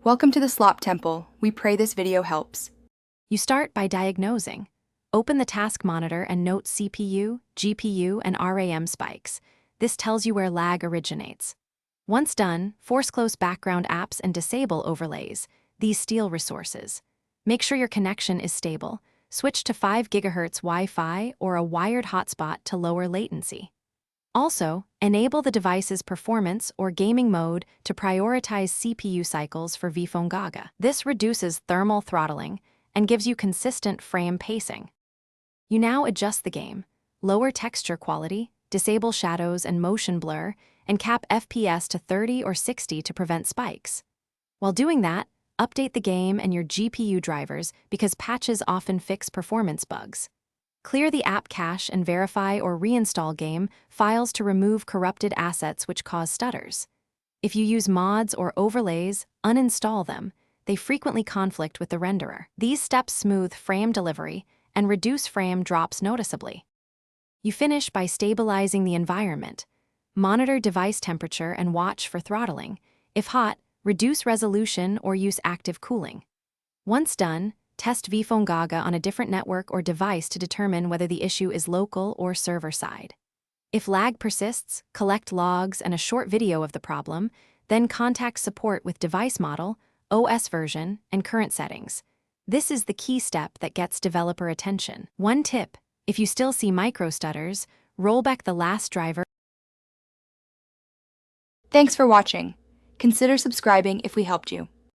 Welcome to the Slop Temple. We pray this video helps. You start by diagnosing. Open the task monitor and note CPU, GPU, and RAM spikes. This tells you where lag originates. Once done, force close background apps and disable overlays. These steal resources. Make sure your connection is stable. Switch to 5 GHz Wi-Fi or a wired hotspot to lower latency. Also, enable the device's performance or gaming mode to prioritize CPU cycles for Vphonegaga. This reduces thermal throttling and gives you consistent frame pacing. You now adjust the game, lower texture quality, disable shadows and motion blur, and cap FPS to 30 or 60 to prevent spikes. While doing that, update the game and your GPU drivers because patches often fix performance bugs. Clear the app cache and verify or reinstall game files to remove corrupted assets which cause stutters. If you use mods or overlays, uninstall them. They frequently conflict with the renderer. These steps smooth frame delivery and reduce frame drops noticeably. You finish by stabilizing the environment. Monitor device temperature and watch for throttling. If hot, reduce resolution or use active cooling. Once done, test Vphonegaga on a different network or device to determine whether the issue is local or server-side. If lag persists, collect logs and a short video of the problem, then contact support with device model, OS version, and current settings. This is the key step that gets developer attention. One tip: if you still see micro-stutters, roll back the last driver. Thanks for watching. Consider subscribing if we helped you.